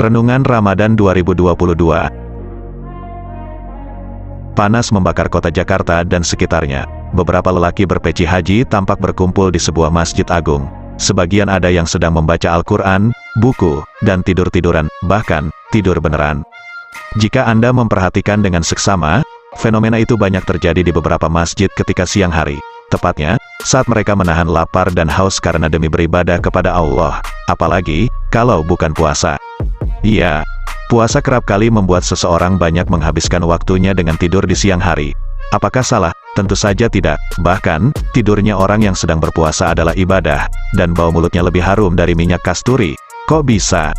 Renungan Ramadan 2022. Panas membakar kota Jakarta dan sekitarnya. Beberapa lelaki berpeci haji tampak berkumpul di sebuah masjid agung. Sebagian ada yang sedang membaca Al-Quran, buku, dan tidur-tiduran, bahkan tidur beneran. Jika Anda memperhatikan dengan seksama, fenomena itu banyak terjadi di beberapa masjid ketika siang hari. Tepatnya, saat mereka menahan lapar dan haus karena demi beribadah kepada Allah, apalagi kalau bukan puasa. Iya, puasa kerap kali membuat seseorang banyak menghabiskan waktunya dengan tidur di siang hari. Apakah salah? Tentu saja tidak. Bahkan, tidurnya orang yang sedang berpuasa adalah ibadah, dan bau mulutnya lebih harum dari minyak kasturi. Kok bisa?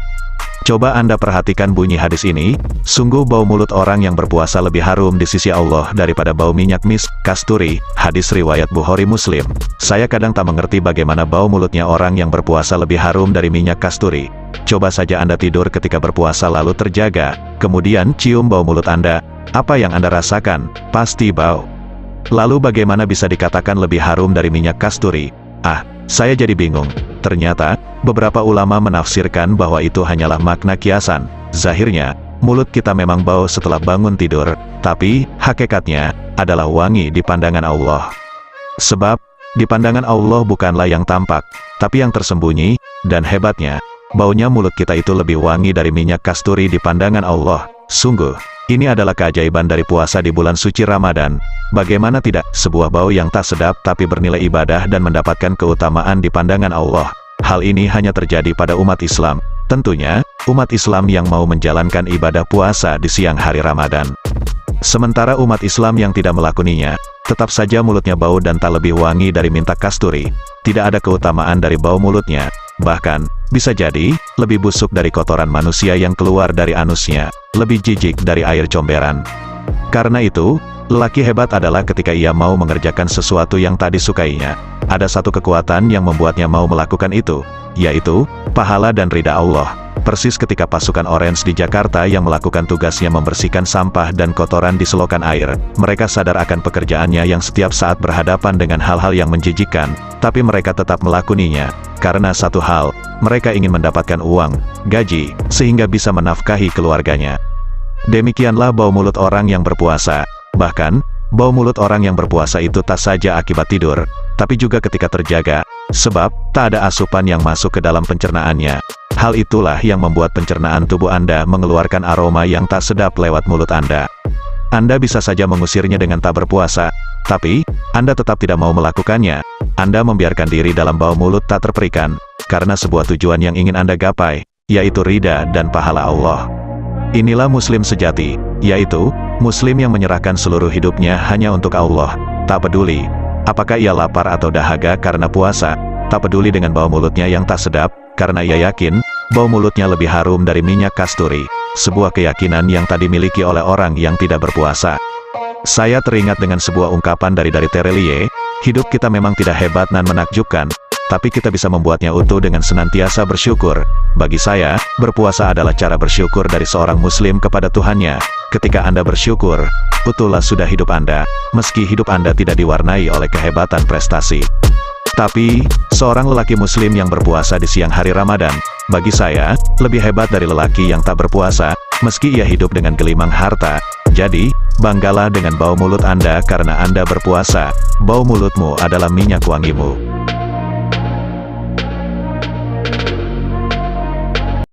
Coba Anda perhatikan bunyi hadis ini, sungguh bau mulut orang yang berpuasa lebih harum di sisi Allah daripada bau minyak misk, kasturi, hadis riwayat Bukhari Muslim. Saya kadang tak mengerti bagaimana bau mulutnya orang yang berpuasa lebih harum dari minyak kasturi. Coba saja Anda tidur ketika berpuasa lalu terjaga, kemudian cium bau mulut Anda. Apa yang Anda rasakan? Pasti bau. Lalu bagaimana bisa dikatakan lebih harum dari minyak kasturi? Saya jadi bingung. Ternyata, beberapa ulama menafsirkan bahwa itu hanyalah makna kiasan. Zahirnya, mulut kita memang bau setelah bangun tidur, tapi, hakikatnya, adalah wangi di pandangan Allah. Sebab, di pandangan Allah bukanlah yang tampak, tapi yang tersembunyi, dan hebatnya, baunya mulut kita itu lebih wangi dari minyak kasturi di pandangan Allah. Sungguh, ini adalah keajaiban dari puasa di bulan suci Ramadan. Bagaimana tidak, sebuah bau yang tak sedap tapi bernilai ibadah dan mendapatkan keutamaan di pandangan Allah. Hal ini hanya terjadi pada umat Islam. Tentunya, umat Islam yang mau menjalankan ibadah puasa di siang hari Ramadan. Sementara umat Islam yang tidak melakoninya, tetap saja mulutnya bau dan tak lebih wangi dari minyak kasturi. Tidak ada keutamaan dari bau mulutnya. Bahkan, bisa jadi, lebih busuk dari kotoran manusia yang keluar dari anusnya, lebih jijik dari air comberan. Karena itu, lelaki hebat adalah ketika ia mau mengerjakan sesuatu yang tak disukainya. Ada satu kekuatan yang membuatnya mau melakukan itu, yaitu, pahala dan ridha Allah. Persis ketika pasukan Orange di Jakarta yang melakukan tugasnya membersihkan sampah dan kotoran di selokan air. Mereka sadar akan pekerjaannya yang setiap saat berhadapan dengan hal-hal yang menjijikkan, tapi mereka tetap melakoninya. Karena satu hal, mereka ingin mendapatkan uang, gaji, sehingga bisa menafkahi keluarganya. Demikianlah bau mulut orang yang berpuasa. Bahkan, bau mulut orang yang berpuasa itu tak saja akibat tidur, tapi juga ketika terjaga, sebab tak ada asupan yang masuk ke dalam pencernaannya. Hal itulah yang membuat pencernaan tubuh Anda mengeluarkan aroma yang tak sedap lewat mulut Anda. Anda bisa saja mengusirnya dengan tak berpuasa, tapi Anda tetap tidak mau melakukannya. Anda membiarkan diri dalam bau mulut tak terperikan, karena sebuah tujuan yang ingin Anda gapai, yaitu ridha dan pahala Allah. Inilah Muslim sejati, yaitu Muslim yang menyerahkan seluruh hidupnya hanya untuk Allah. Tak peduli apakah ia lapar atau dahaga karena puasa, tak peduli dengan bau mulutnya yang tak sedap, karena ia yakin bau mulutnya lebih harum dari minyak kasturi. Sebuah keyakinan yang tak dimiliki oleh orang yang tidak berpuasa. Saya teringat dengan sebuah ungkapan dari Terelie, hidup kita memang tidak hebat dan menakjubkan, tapi kita bisa membuatnya utuh dengan senantiasa bersyukur. Bagi saya, berpuasa adalah cara bersyukur dari seorang Muslim kepada Tuhannya. Ketika Anda bersyukur, utuhlah sudah hidup Anda, meski hidup Anda tidak diwarnai oleh kehebatan prestasi. Tapi, seorang lelaki Muslim yang berpuasa di siang hari Ramadan, bagi saya, lebih hebat dari lelaki yang tak berpuasa, meski ia hidup dengan gelimang harta. Jadi, banggalah dengan bau mulut Anda karena Anda berpuasa. Bau mulutmu adalah minyak wangimu.